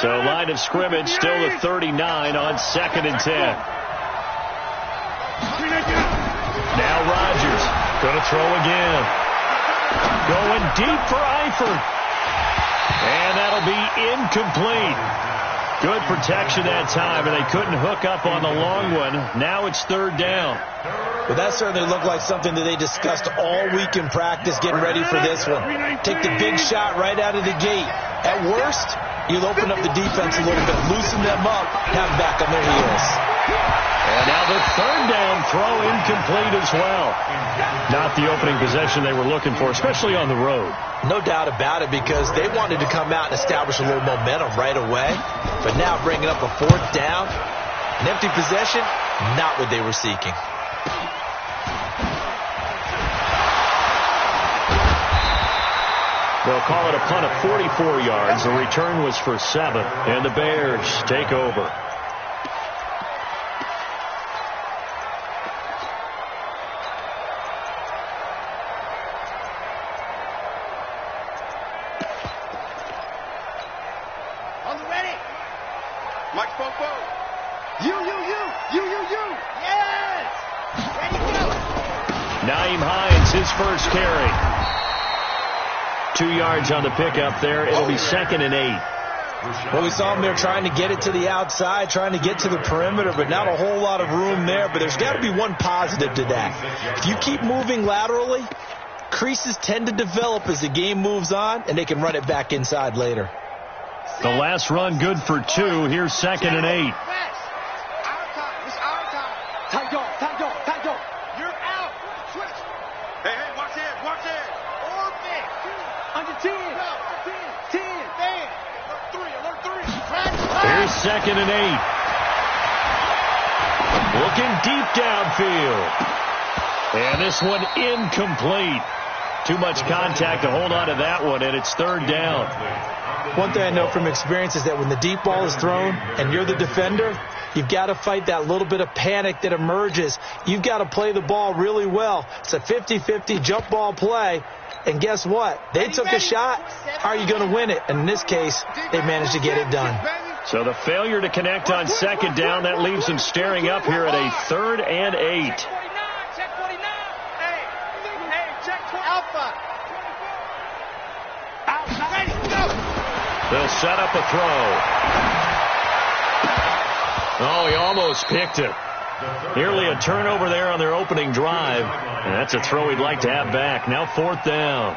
So line of scrimmage still at 39 on 2nd and 10. Now Rodgers going to throw again. Going deep for Eifert. And that'll be incomplete. Good protection that time, and they couldn't hook up on the long one. Now it's 3rd down. Well, that certainly looked like something that they discussed all week in practice, getting ready for this one. Take the big shot right out of the gate. At worst, you'll open up the defense a little bit, loosen them up, have them back on their heels. And now the 3rd down throw incomplete as well. Not the opening possession they were looking for, especially on the road. No doubt about it, because they wanted to come out and establish a little momentum right away. But now bringing up a 4th down, an empty possession, not what they were seeking. They'll call it a punt of 44 yards. The return was for 7, and the Bears take over. On the ready. Mike Popo. You. Yes. Ready, go. Nyheim Hines, his first carry. 2 yards on the pickup there. It'll be 2nd and 8. Well, we saw them there trying to get it to the outside, trying to get to the perimeter, but not a whole lot of room there. But there's got to be one positive to that. If you keep moving laterally, creases tend to develop as the game moves on, and they can run it back inside later. The last run good for 2. Here's 2nd and 8. It's our time. Time go. You're out. Switch. Hey, watch it. Orbit. Under 10. 10. Man. Alert 3. Here's 2nd and 8. Looking deep downfield. And this one incomplete. Too much contact to hold on to that one, and it's 3rd down. One thing I know from experience is that when the deep ball is thrown and you're the defender, you've got to fight that little bit of panic that emerges. You've got to play the ball really well. It's a 50-50 jump ball play. And guess what? They took a shot. How are you going to win it? And in this case, they managed to get it done. So the failure to connect on 2nd down, that leaves them staring up here at a 3rd and 8. Check 49. Hey, check Alpha. Ready, go. They'll set up a throw. Oh, he almost picked it. Nearly a turnover there on their opening drive. And that's a throw he'd like to have back. Now 4th down.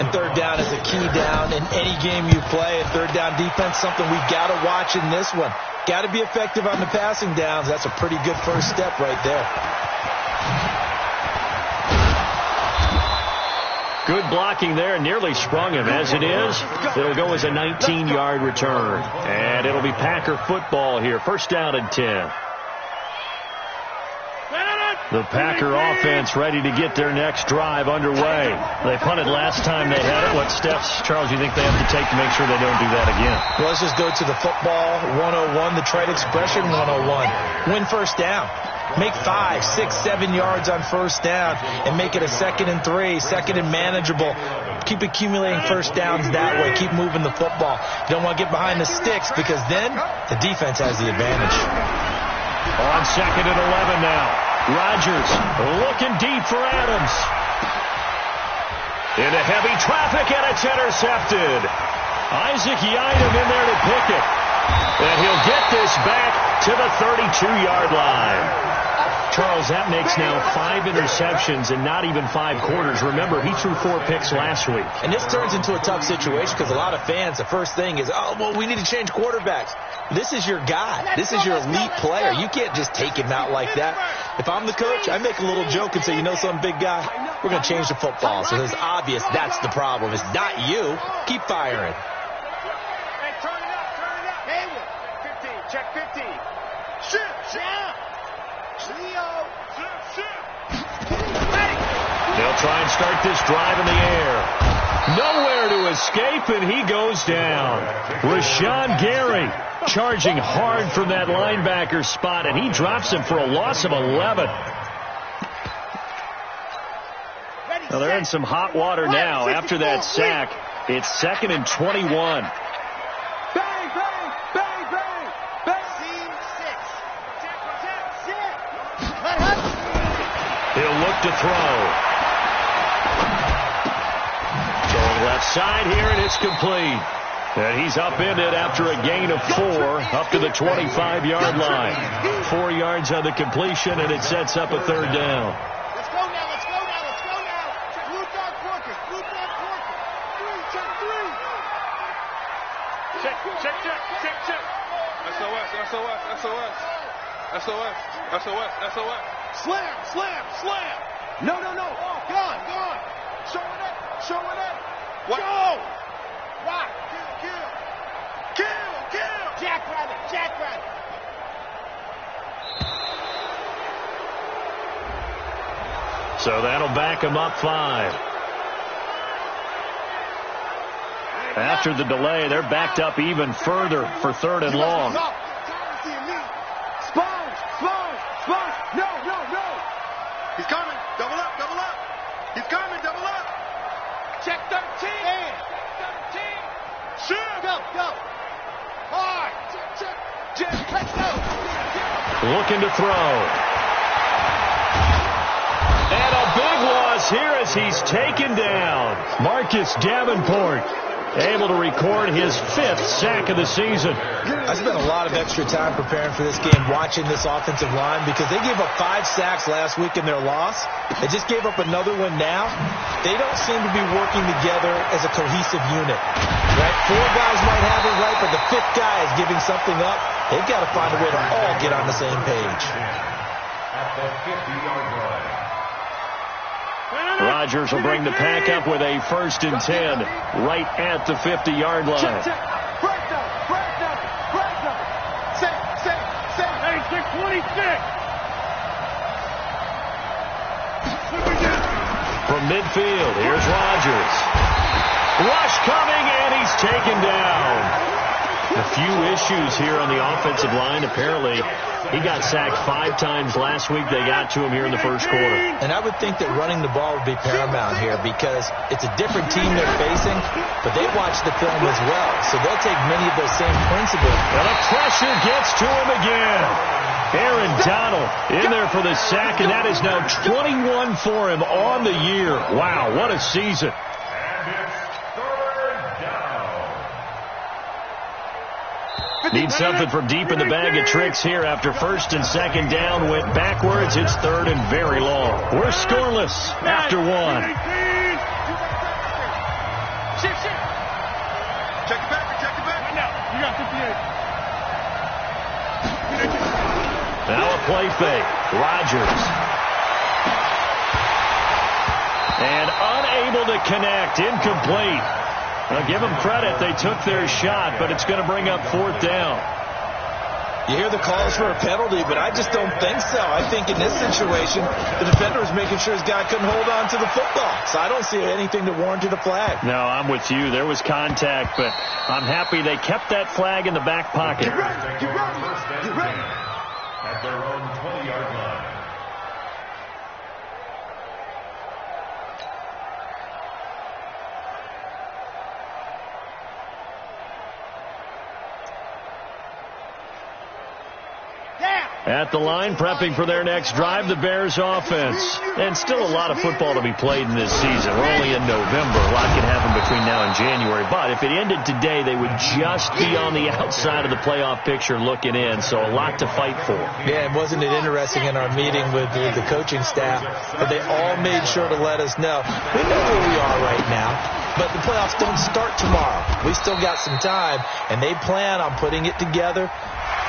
And 3rd down is a key down in any game you play. And 3rd down defense, something we've got to watch in this one. Got to be effective on the passing downs. That's a pretty good first step right there. Good blocking there, nearly sprung him. As it is, it'll go as a 19-yard return. And it'll be Packer football here. 1st down and 10. The Packer offense ready to get their next drive underway. They punted last time they had it. What steps, Charles, you think they have to take to make sure they don't do that again? Well, let's just go to the football 101, the trade expression 101. Win 1st down. Make 5, 6, 7 yards on 1st down and make it a 2nd and 3, 2nd and manageable. Keep accumulating 1st downs that way. Keep moving the football. You don't want to get behind the sticks because then the defense has the advantage. On 2nd and 11 now. Rodgers looking deep for Adams. Into heavy traffic, and it's intercepted. Isaac Yiadom in there to pick it. And he'll get this back to the 32-yard line. Charles, that makes now 5 interceptions and not even 5 quarters. Remember, he threw 4 picks last week. And this turns into a tough situation because a lot of fans, the first thing is, oh, well, we need to change quarterbacks. This is your guy. This is your elite player. You can't just take him out like that. If I'm the coach, I make a little joke and say, you know some big guy, we're going to change the football. So it's obvious that's the problem. It's not you. Keep firing. Hey, turn it up. Hey, 15. Check 15. Shift. Leo. They'll try and start this drive in the air. Nowhere to escape, and he goes down. Rashawn Gary charging hard from that linebacker spot, and he drops him for a loss of 11. Well, they're in some hot water now after that sack. It's 2nd and 21. to throw. Going left side here, and it's complete. And he's upended after a gain of 4 up to the 25-yard line. 4 yards on the completion, and it sets up a third down. Let's go now, let's go now, let's go now. Blue dog working, blue dog working. 3, check 3. Check, check, check, check, check. SOS, SOS, SOS. SOS, SOS, SOS. Slam, slam, slam. No, no, no. Oh, gone, gone. Show it up, show it up. What? Go. Rock, kill, kill. Kill, kill. Jackrabbit, jackrabbit. So that'll back him up 5. After the delay, they're backed up even further for 3rd and long. Sponge, sponge, sponge. No, no, no. He's coming. Double up, double up. He's coming, double up. Check 13. Shoot. Go, go. Hard. Check, check. Check. Let's go. Looking to throw. And a big loss here as he's taken down. Marcus Davenport able to record his 5th sack of the season. I spent a lot of extra time preparing for this game, watching this offensive line, because they gave up 5 sacks last week in their loss. They just gave up another one now. They don't seem to be working together as a cohesive unit. Right? 4 guys might have it right, but the 5th guy is giving something up. They've got to find a way to all get on the same page. At the 50-yard line. Rodgers will bring the pack up with a 1st and 10 right at the 50-yard line. Check, check. Break them, break them, break them. Say, say, say. Hey, 626. From midfield, here's Rodgers. Rush coming, and he's taken down. A few issues here on the offensive line. Apparently, he got sacked 5 times last week. They got to him here in the first quarter. And I would think that running the ball would be paramount here because it's a different team they're facing, but they watch the film as well. So they'll take many of those same principles. And the pressure gets to him again. Aaron Donald in there for the sack, and that is now 21 for him on the year. Wow, what a season. Need something from deep in the bag of tricks here after 1st and 2nd down went backwards. It's 3rd and very long. We're scoreless after 1. Shift, shift. Check it back, check it back. Right now, you got 58. Now a play fake. Rodgers. And unable to connect. Incomplete. Now give them credit. They took their shot, but it's going to bring up 4th down. You hear the calls for a penalty, but I just don't think so. I think in this situation, the defender was making sure his guy couldn't hold on to the football. So I don't see anything to warrant a flag. No, I'm with you. There was contact, but I'm happy they kept that flag in the back pocket. Get ready, get ready, get ready. At their own 20-yard line. At the line, prepping for their next drive, the Bears offense. And still a lot of football to be played in this season. We're only in November. A lot can happen between now and January. But if it ended today, they would just be on the outside of the playoff picture looking in. So a lot to fight for. Yeah, and wasn't it interesting in our meeting with the coaching staff that they all made sure to let us know. We know where we are right now, but the playoffs don't start tomorrow. We still got some time, and they plan on putting it together,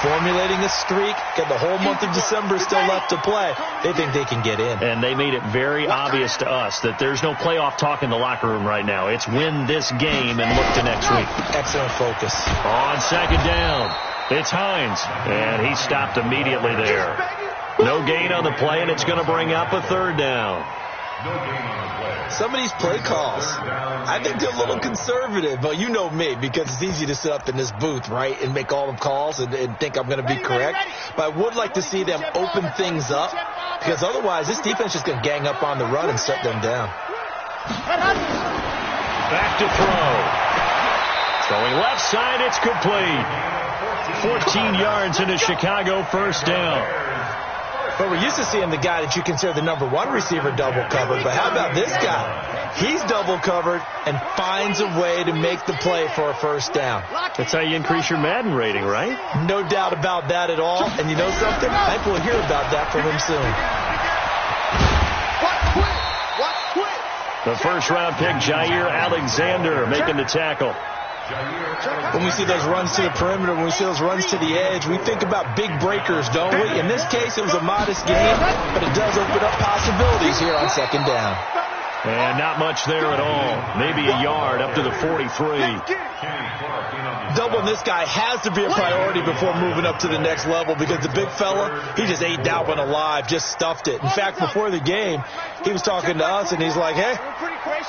formulating a streak, got the whole month of December still left to play. They think they can get in. And they made it very obvious to us that there's no playoff talk in the locker room right now. It's win this game and look to next week. Excellent focus. On 2nd down, it's Hines, and he stopped immediately there. No gain on the play, and it's going to bring up a 3rd down. No gain on the play. Some of these play calls, I think they're a little conservative. But you know me, because it's easy to sit up in this booth, right, and make all the calls and think I'm going to be correct. But I would like to see them open things up, because otherwise this defense is going to gang up on the run and shut them down. Back to throw. Going left side, it's complete. 14 yards into Chicago, 1st down. But we're used to seeing the guy that you consider the number one receiver double covered. But how about this guy? He's double covered and finds a way to make the play for a first down. That's how you increase your Madden rating, right? No doubt about that at all. And you know something? I think we'll hear about that from him soon. The first-round pick, Jair Alexander, making the tackle. When we see those runs to the perimeter, when we see those runs to the edge, we think about big breakers, don't we? In this case, it was a modest gain, but it does open up possibilities here on second down. And not much there at all. Maybe a yard up to the 43. Doubling this guy has to be a priority before moving up to the next level because the big fella, he just ate that one alive, just stuffed it. In fact, before the game, he was talking to us, and he's like, hey,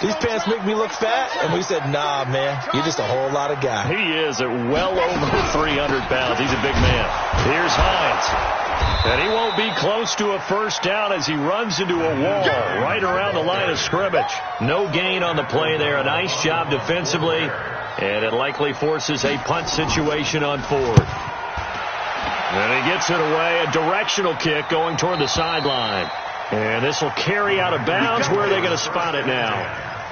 these pants make me look fat. And we said, nah, man, you're just a whole lot of guy. He is at well over 300 pounds. He's a big man. Here's Hines. And he won't be close to a first down as he runs into a wall right around the line of scrimmage. No gain on the play there. A nice job defensively. And it likely forces a punt situation on fourth. And he gets it away. A directional kick going toward the sideline. And this will carry out of bounds. Where are they going to spot it now?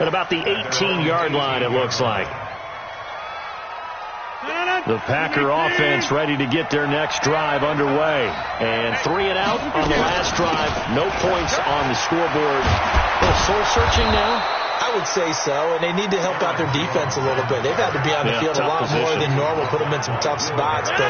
At about the 18-yard line, it looks like. The Packer offense ready to get their next drive underway. And 3 and out on the last drive. No points on the scoreboard. A little soul-searching now? I would say so, and they need to help out their defense a little bit. They've had to be on the field a lot more than normal, put them in some tough spots. But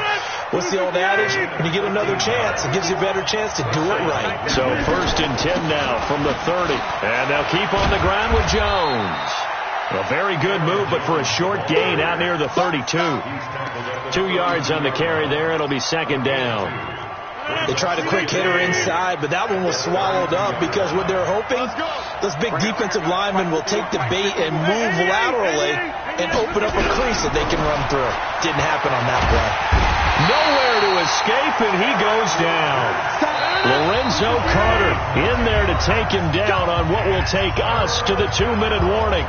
what's the old adage? When you get another chance, it gives you a better chance to do it right. So 1st and 10 now from the 30. And they'll keep on the ground with Jones. A very good move, but for a short gain out near the 32. 2 yards on the carry there. It'll be second down. They tried a quick hitter inside, but that one was swallowed up because what they're hoping, those big defensive linemen will take the bait and move laterally and open up a crease that they can run through. Didn't happen on that play. Nowhere to escape, and he goes down. Lorenzo Carter in there to take him down on what will take us to the 2-minute warning.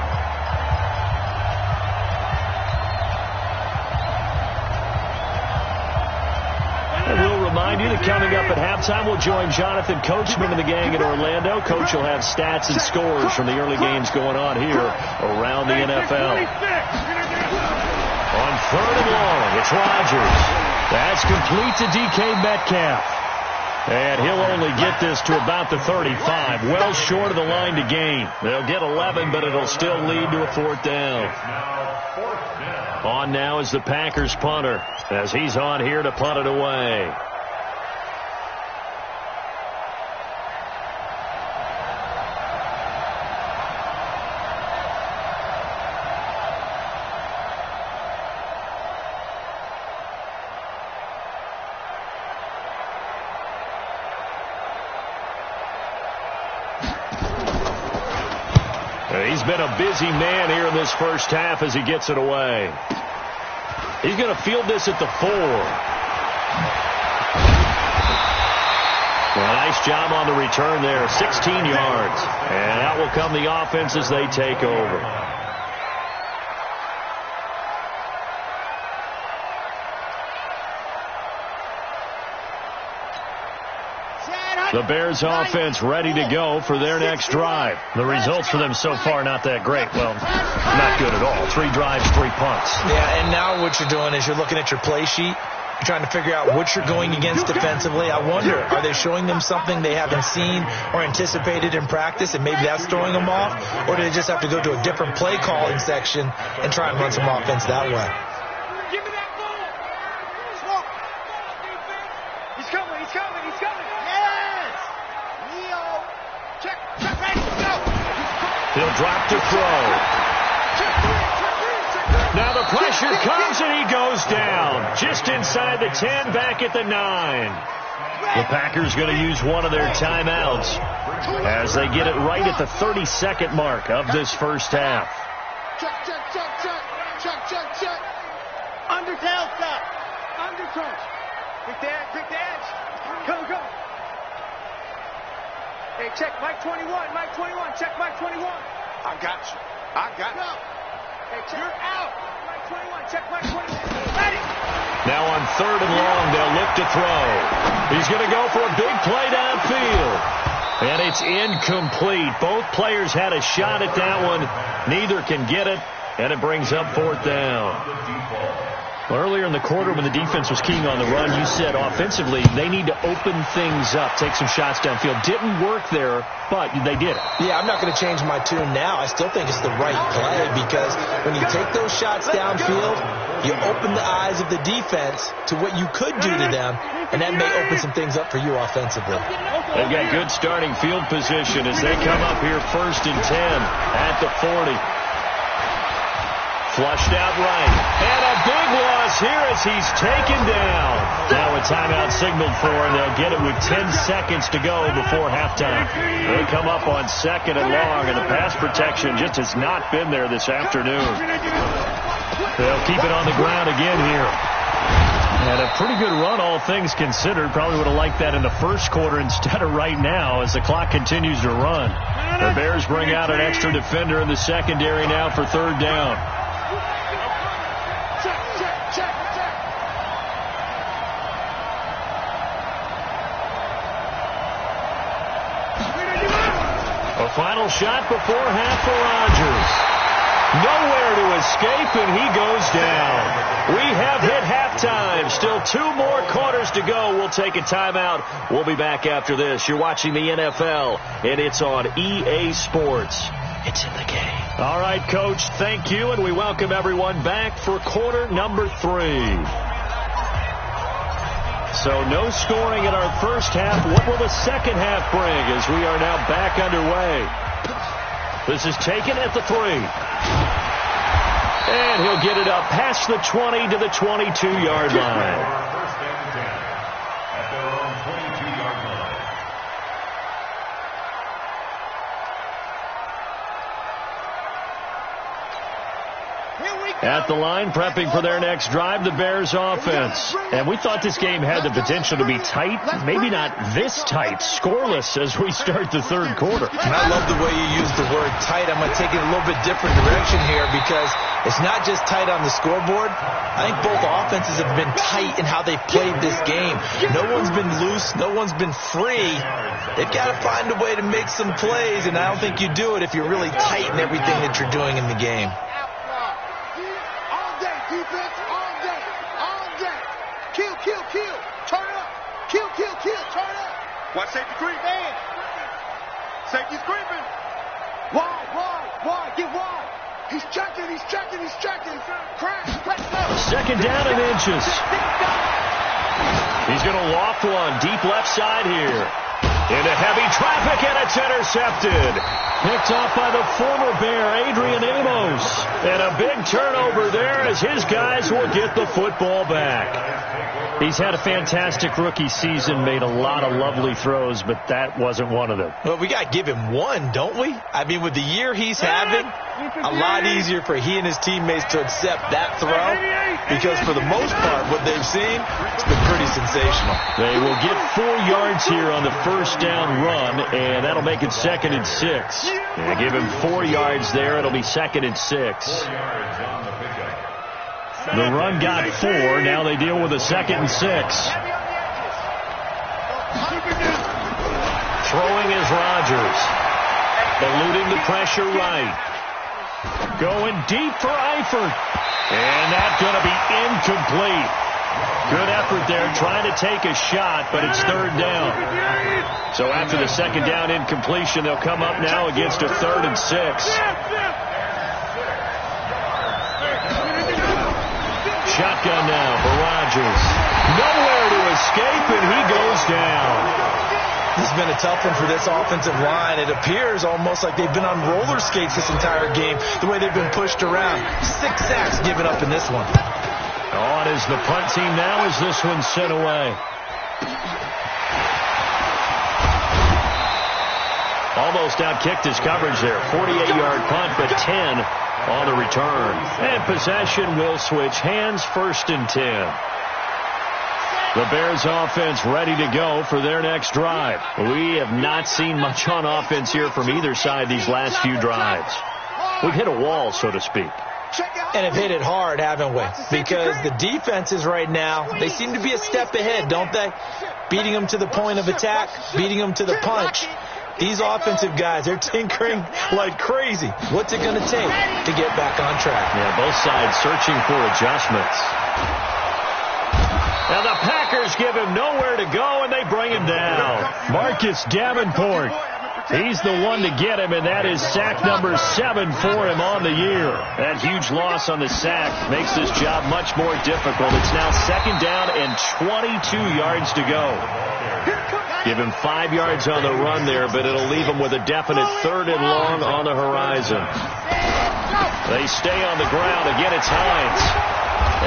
Remind you that coming up at halftime, we'll join Jonathan Coachman and the gang in Orlando. Coach will have stats and scores from the early games going on here around the NFL. On 3rd and long, it's Rodgers. That's complete to DK Metcalf. And he'll only get this to about the 35, well short of the line to gain. They'll get 11, but it'll still lead to a 4th down. On now is the Packers punter, as he's on here to punt it away. He's been a busy man here in this first half as he gets it away. He's going to field this at the 4. A nice job on the return there. 16 yards. And out will come the offense as they take over. The Bears offense ready to go for their next drive. The results for them so far not that great. Well, not good at all. 3 drives, 3 punts. Yeah, and now what you're doing is you're looking at your play sheet. You're trying to figure out what you're going against defensively. I wonder, are they showing them something they haven't seen or anticipated in practice, and maybe that's throwing them off? Or do they just have to go to a different play calling section and try and run some offense that way? Give me that ball. Slow. He's coming. He's coming. He's coming. Yes. Leo. Check. Check. Ready. Go. He'll drop to throw. Now the pressure comes and he goes down. Just inside the 10, back at the 9. The Packers going to use one of their timeouts as they get it right at the 32nd mark of this first half. Check, check, check, check. Check, check, check. Undertail stop. Undercross. Pick the edge. Go, go. Hey, check Mike 21. Mike 21. Check Mike 21. I got you. I got you. Hey, check. You're out. Mike 21. Check Mike 21. Ready. Now on 3rd and long, they'll look to throw. He's going to go for a big play downfield. And it's incomplete. Both players had a shot at that one. Neither can get it, and it brings up 4th down. Well, earlier in the quarter when the defense was keying on the run, you said offensively they need to open things up, take some shots downfield. Didn't work there, but they did it. Yeah, I'm not going to change my tune now. I still think it's the right play because when you take those shots downfield, you open the eyes of the defense to what you could do to them, and that may open some things up for you offensively. They've got good starting field position as they come up here 1st and 10 at the 40. Flushed out right. And a big loss here as he's taken down. Now a timeout signaled for, and they'll get it with 10 seconds to go before halftime. They come up on 2nd and long, and the pass protection just has not been there this afternoon. They'll keep it on the ground again here. And a pretty good run, all things considered. Probably would have liked that in the first quarter instead of right now as the clock continues to run. The Bears bring out an extra defender in the secondary now for 3rd down. A final shot before half for Rodgers. Nowhere to escape, and he goes down. We have hit halftime. Still 2 more quarters to go. We'll take a timeout. We'll be back after this. You're watching the NFL, and it's on EA Sports. It's in the game. All right, Coach, thank you, and we welcome everyone back for quarter number 3. So no scoring in our first half. What will the second half bring as we are now back underway? This is taken at the 3. And he'll get it up past the 20 to the 22-yard line. First down and 10 at their own 22-yard line. At the line, prepping for their next drive, the Bears offense. And we thought this game had the potential to be tight, maybe not this tight, scoreless as we start the 3rd quarter. And I love the way you use the word tight. I'm going to take it a little bit different direction here because it's not just tight on the scoreboard. I think both offenses have been tight in how they've played this game. No one's been loose. No one's been free. They've got to find a way to make some plays, and I don't think you do it if you're really tight in everything that you're doing in the game. Kill. Turn up. Kill. Turn up. Watch safety creep. Man. Safety's creeping. Wide. Get wide. He's checking. Crash. Press. 2nd down and inches. He's going to loft one deep left side here. Into heavy traffic, and it's intercepted. Picked off by the former Bear, Adrian Amos. And a big turnover there as his guys will get the football back. He's had a fantastic rookie season, made a lot of lovely throws, but that wasn't one of them. Well, we got to give him one, don't we? I mean, with the year he's having, a lot easier for he and his teammates to accept that throw because for the most part, what they've seen, it's been pretty sensational. They will get 4 yards here on the 1st down run, and that'll make it 2nd and 6. They give him 4 yards there. It'll be 2nd and 6. The run got 4. Now they deal with a 2nd and 6. Throwing is Rodgers. Eluding the pressure right. Going deep for Eifert. And that's going to be incomplete. Good effort there trying to take a shot, but it's 3rd down. So after the 2nd down incompletion, they'll come up now against a 3rd and 6. Shotgun now for Rodgers. Nowhere to escape, and he goes down. This has been a tough one for this offensive line. It appears almost like they've been on roller skates this entire game, the way they've been pushed around. 6 sacks given up in this one. On is the punt team now as this one's sent away. Almost outkicked his coverage there. 48-yard punt, but 10 on the return. And possession will switch hands, 1st and 10. The Bears offense ready to go for their next drive. We have not seen much on offense here from either side these last few drives. We've hit a wall, so to speak. And have hit it hard, haven't we? Because the defenses right now, they seem to be a step ahead, don't they? Beating them to the point of attack, beating them to the punch. These offensive guys, they're tinkering like crazy. What's it going to take to get back on track? Yeah, both sides searching for adjustments. Now the Packers give him nowhere to go, and they bring him down. Marcus Davenport. He's the one to get him, and that is sack number 7 for him on the year. That huge loss on the sack makes this job much more difficult. It's now 2nd down and 22 yards to go. Give him 5 yards on the run there, but it'll leave him with a definite 3rd and long on the horizon. They stay on the ground. Again, it's Hines.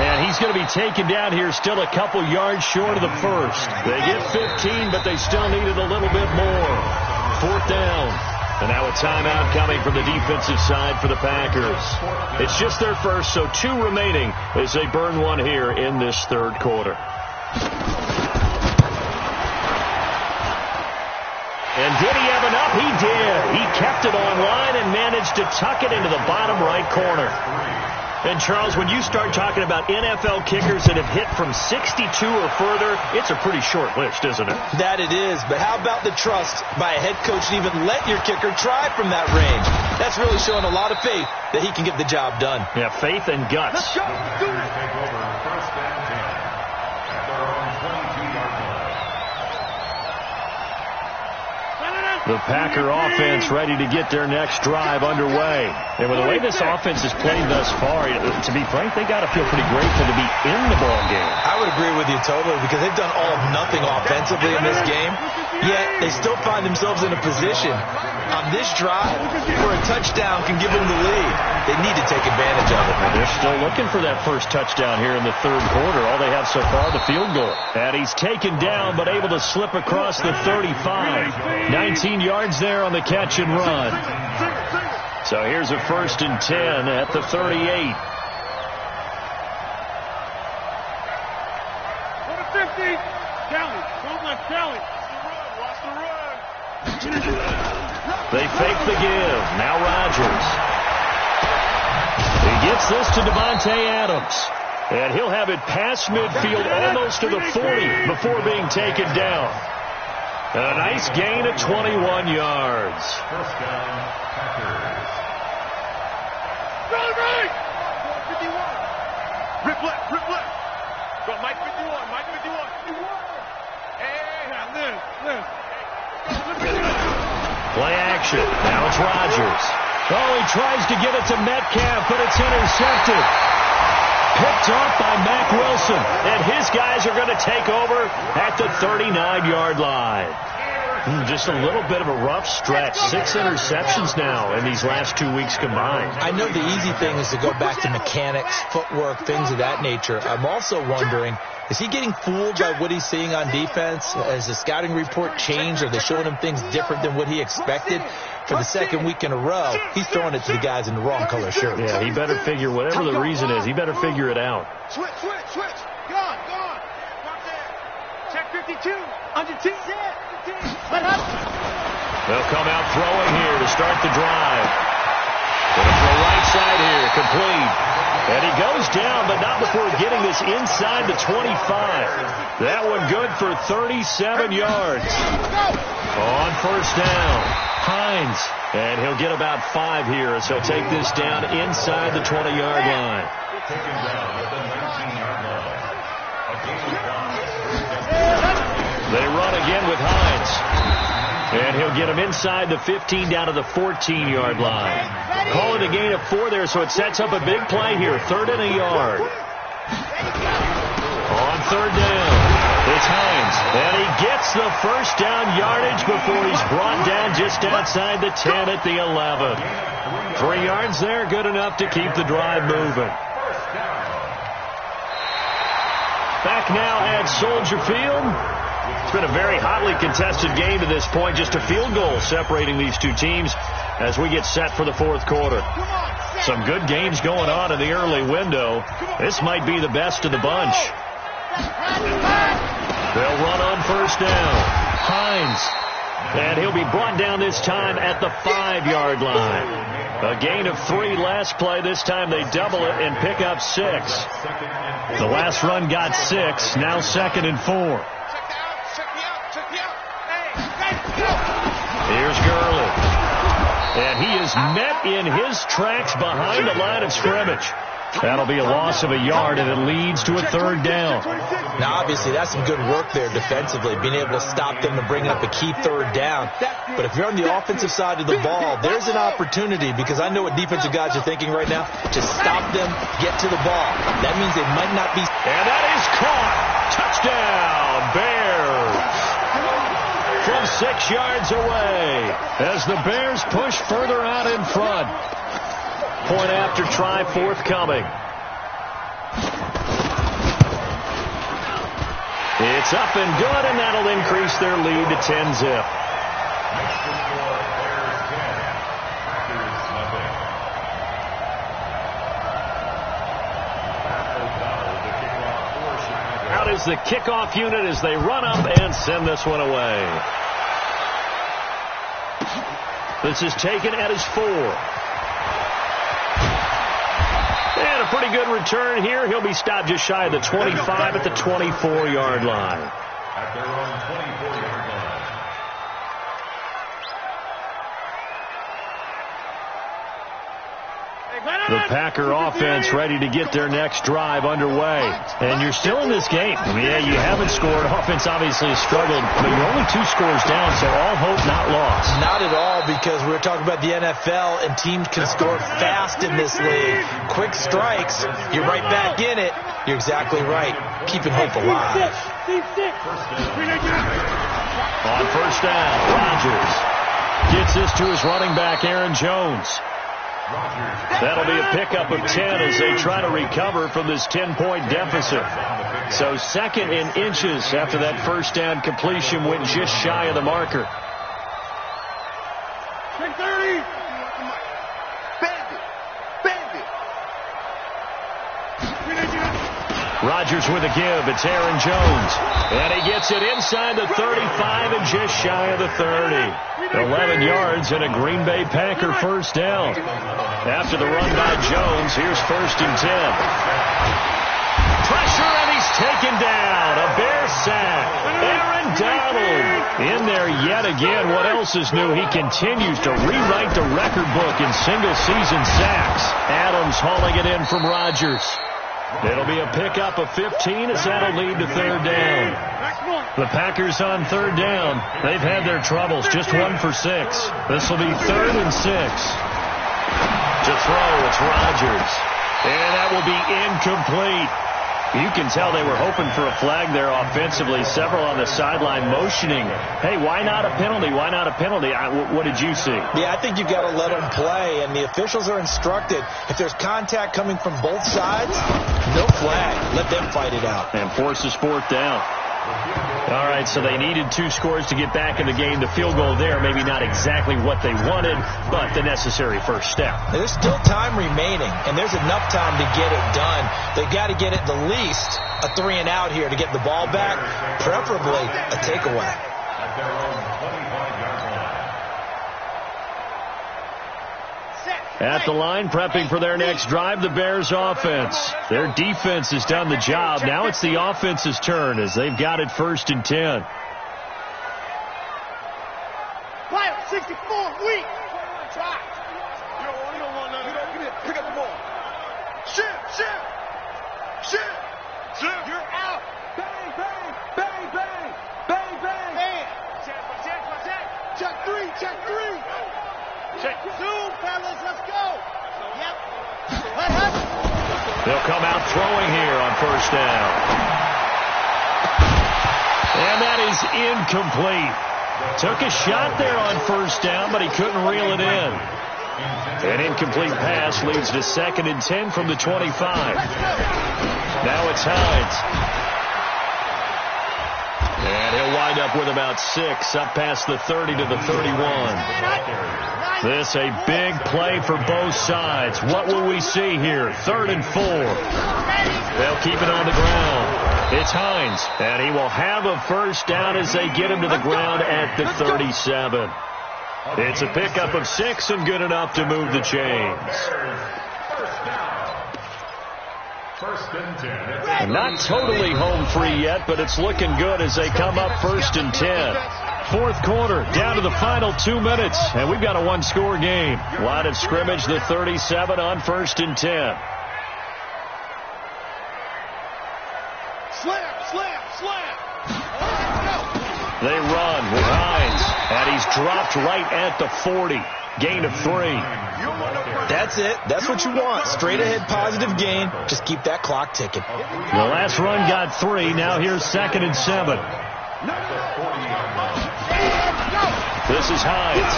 And he's going to be taken down here, still a couple yards short of the first. They get 15, but they still needed a little bit more. 4th down. And now a timeout coming from the defensive side for the Packers. It's just their first, so 2 remaining as they burn one here in this 3rd quarter. And did he have enough? He did. He kept it online and managed to tuck it into the bottom right corner. And, Charles, when you start talking about NFL kickers that have hit from 62 or further, it's a pretty short list, isn't it? That it is. But how about the trust by a head coach to even let your kicker try from that range? That's really showing a lot of faith that he can get the job done. Yeah, faith and guts. Take over 1st and 10 at their own 22-yard line. The Packer offense ready to get their next drive underway. And with the way this offense has played thus far, to be frank, they got to feel pretty grateful to be in the ball game. I would agree with you totally, because they've done all of nothing offensively in this game, yet they still find themselves in a position on this drive where a touchdown can give them the lead. They need to take advantage of it. And they're still looking for that first touchdown here in the 3rd quarter. All they have so far, the field goal. And he's taken down, but able to slip across the 35. 19 yards there on the catch and run. So here's a 1st and 10 at the 38. 150. Kelly. Don't let Kelly. Watch the run. They fake the give. Now Rodgers. He gets this to Devontae Adams. And he'll have it past midfield almost to the 40 before being taken down. A nice gain of 21 yards. 1st down, Packers. Run right. 51. Rip left. Rip left. Go Mike 51. Mike 51. Hey, now live. Play action. Now it's Rodgers. Oh, he tries to get it to Metcalf, but it's intercepted. Picked off by Mack Wilson. And his guys are going to take over at the 39-yard line. Just a little bit of a rough stretch. 6 interceptions now in these last 2 weeks combined. I know the easy thing is to go back to mechanics, footwork, things of that nature. I'm also wondering, is he getting fooled by what he's seeing on defense? Has the scouting report changed? Are they showing him things different than what he expected? For the 2dd week in a row, he's throwing it to the guys in the wrong color shirts. Yeah, he better figure, whatever the reason is, he better figure it out. Switch. Gone. Mark there. Check 52. Under 2. They'll come out throwing here to start the drive. Going to the right side here, complete. And he goes down, but not before getting this inside the 25. That one good for 37 yards. On 1st down, Hines. And he'll get about 5 here as he'll take this down inside the 20-yard line. Taken down at the 19-yard line. A gain of 1. They run again with Hines. And he'll get him inside the 15 down to the 14-yard line. Call it a gain of 4 there, so it sets up a big play here. 3rd and a yard. On 3rd down, it's Hines. And he gets the 1st down yardage before he's brought down just outside the 10 at the 11. 3 yards there, good enough to keep the drive moving. Back now at Soldier Field. It's been a very hotly contested game to this point. Just a field goal separating these two teams as we get set for the 4th quarter. Some good games going on in the early window. This might be the best of the bunch. They'll run on 1st down. Hines. And he'll be brought down this time at the 5-yard line. A gain of 3 last play. This time they double it and pick up 6. The last run got 6. Now 2nd and 4. Here's Gurley. And he is met in his tracks behind the line of scrimmage. That'll be a loss of a yard, and it leads to a 3rd down. Now, obviously, that's some good work there defensively, being able to stop them and bring up a key 3rd down. But if you're on the offensive side of the ball, there's an opportunity, because I know what defensive guys are thinking right now, to stop them, get to the ball. That means they might not be... And that is caught. Touchdown, Bears. From 6 yards away as the Bears push further out in front. Point after try forthcoming. It's up and good, and that'll increase their lead to 10-zip. Out is the kickoff unit as they run up and send this one away. This is taken at his 4. And a pretty good return here. He'll be stopped just shy of the 25 at the 24-yard line. At their own 24-yard line. The Packer offense ready to get their next drive underway. And you're still in this game. I mean, yeah, you haven't scored. Offense obviously has struggled, but you're only 2 scores down, so all hope not lost. Not at all, because we're talking about the NFL, and teams can score fast in this league. Quick strikes, you're right back in it. You're exactly right. Keeping hope alive. On 1st down, Rodgers gets this to his running back, Aaron Jones. That'll be a pickup of 10 as they try to recover from this 10-point deficit. So 2nd in inches after that 1st down completion went just shy of the marker. Rodgers with a give. It's Aaron Jones. And he gets it inside the 35 and just shy of the 30. 11 yards and a Green Bay Packer 1st down. After the run by Jones, here's 1st and 10. Pressure, and he's taken down. A Bear sack. Aaron Donald in there yet again. What else is new? He continues to rewrite the record book in single-season sacks. Adams hauling it in from Rodgers. It'll be a pickup of 15 as that'll lead to 3rd down. The Packers on 3rd down. They've had their troubles. Just 1 for 6. This will be 3rd and 6. To throw, it's Rodgers. And that will be incomplete. You can tell they were hoping for a flag there offensively. Several on the sideline motioning, hey, why not a penalty? Why not a penalty? What did you see? Yeah, I think you've got to let them play, and the officials are instructed, if there's contact coming from both sides, no flag. Let them fight it out. And forces 4th down. All right, so they needed 2 scores to get back in the game. The field goal there, maybe not exactly what they wanted, but the necessary first step. There's still time remaining, and there's enough time to get it done. They've got to get at the least a 3-and-out here to get the ball back, preferably a takeaway. At their own 25-yard line. At the line, prepping for their next drive, the Bears offense. Their defense has done the job. Now it's the offense's turn as they've got it 1st and 10. 64, weak. Try. You don't want nothing. Pick up the ball. Shoot. You're out. Bang, bang, bang, bang, bang, bang. Man. Check 3. Check 2, fellas. Let's go. Yep. They'll come out throwing here on 1st down. And that is incomplete. Took a shot there on 1st down, but he couldn't reel it in. An incomplete pass leads to 2nd and 10 from the 25. Now it's Hines. And he'll wind up with about 6 up past the 30 to the 31. This a big play for both sides. What will we see here? 3rd and 4. They'll keep it on the ground. It's Hines, and he will have a 1st down as they get him to the ground at the 37. It's a pickup of 6 and good enough to move the chains. First and 10. And not totally home free yet, but it's looking good as they come up 1st and 10. Fourth quarter, down to the final 2 minutes, and we've got a one-score game. Line of scrimmage, the 37 on 1st and 10. Slam, slam, slam. They run with Hines, and he's dropped right at the 40. Gain of 3. That's it. That's what you want. Straight ahead positive gain. Just keep that clock ticking. The last run got 3. Now here's 2nd and 7. This is Hines.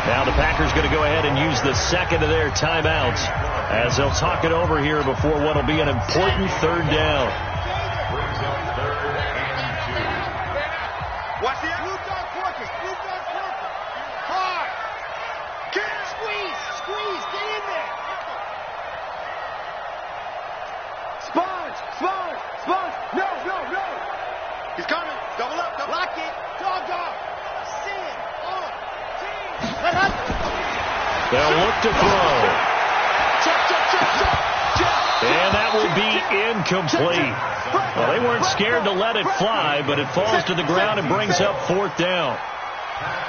Now the Packers going to go ahead and use the second of their timeouts as they'll talk it over here before what will be an important 3rd down. Watch the blue dog porkers. Blue dog porkers. Hard. Squeeze. Squeeze. Get in there. Sponge. Sponge. Sponge. No, no, no. He's coming. Double up. Double Lock it. Dog off. Sin. On. Team. Let up. They'll look to throw. Check, check, check, check. Check. And that will be incomplete. Well, they weren't scared to let it fly, but it falls to the ground and brings up 4th down.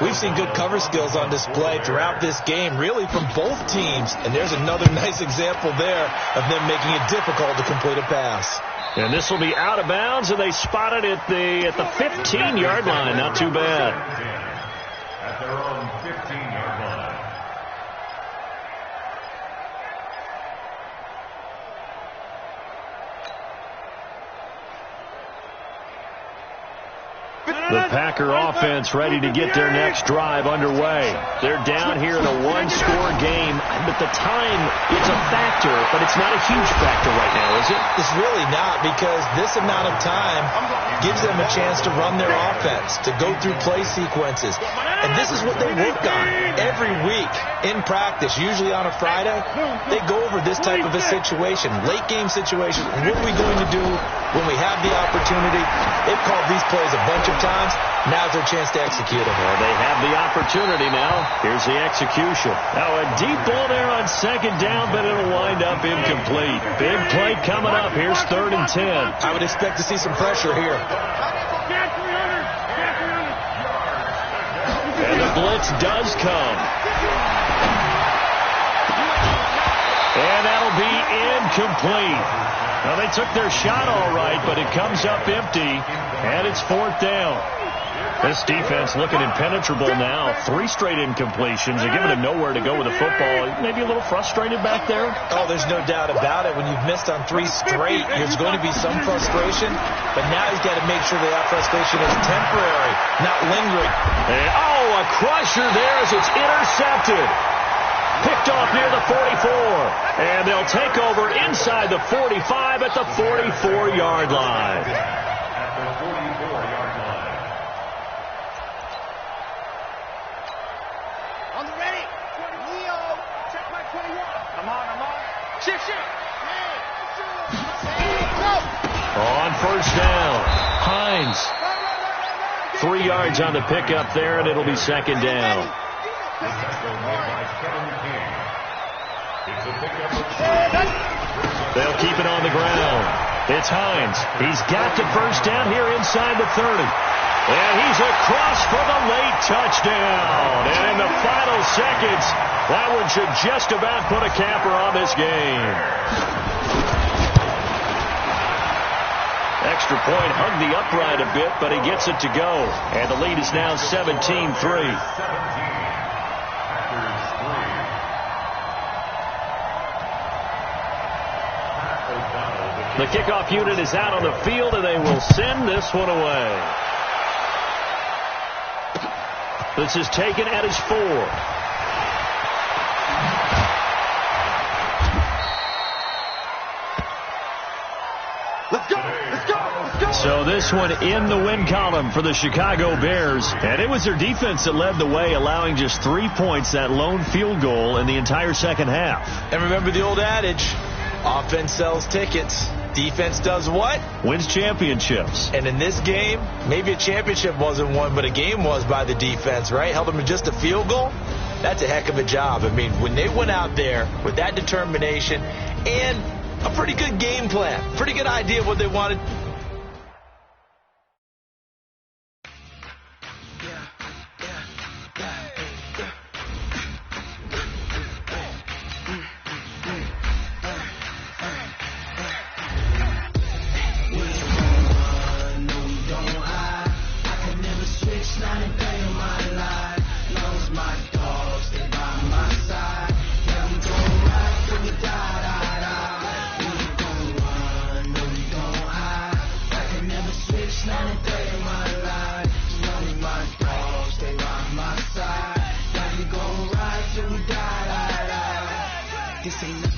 We've seen good cover skills on display throughout this game, really from both teams. And there's another nice example there of them making it difficult to complete a pass. And this will be out of bounds, and they spot it at the 15-yard line. Not too bad. At their own 15-yard line. The Packer offense ready to get their next drive underway. They're down here in a one-score game, but the time, it's a factor, but it's not a huge factor right now, is it? It's really not, because this amount of time gives them a chance to run their offense, to go through play sequences. And this is what they work on every week in practice, usually on a Friday. They go over this type of a situation, late game situation. What are we going to do when we have the opportunity? They've called these plays a bunch of times. Now's their chance to execute them. Well, they have the opportunity now. Here's the execution. Now a deep ball there on 2nd down, but it'll wind up incomplete. Big play coming up. Here's 3rd and 10. I would expect to see some pressure here. And the blitz does come. And that'll be incomplete. Well, they took their shot all right, but it comes up empty, and it's 4th down. This defense looking impenetrable now. 3 straight incompletions. They're giving them nowhere to go with the football. Maybe a little frustrated back there? Oh, there's no doubt about it. When you've missed on 3 straight, there's going to be some frustration. But now he's got to make sure that frustration is temporary, not lingering. And, a crusher there as it's intercepted. Picked off near the 44. And they'll take over inside the 45 at the 44-yard line. At the 44-yard line. On the ready. Leo. Check my 21. I'm on. Shift. Hey. Go. On 1st down, Hines. 3 yards on the pickup there, and it'll be 2nd down. They'll keep it on the ground. It's Hines. He's got to 1st down here inside the 30. And he's across for the late touchdown. And in the final seconds, that one should just about put a capper on this game. Extra point hugged the upright a bit, but he gets it to go. And the lead is now 17-3. The kickoff unit is out on the field, and they will send this one away. This is taken at his 4. Let's go. So this one in the win column for the Chicago Bears. And it was their defense that led the way, allowing just 3 points, that lone field goal in the entire second half. And remember the old adage, offense sells tickets. Defense does what? Wins championships. And in this game, maybe a championship wasn't won, but a game was by the defense, right? Held them to just a field goal. That's a heck of a job. I mean, when they went out there with that determination and a pretty good game plan, pretty good idea of what they wanted. This ain't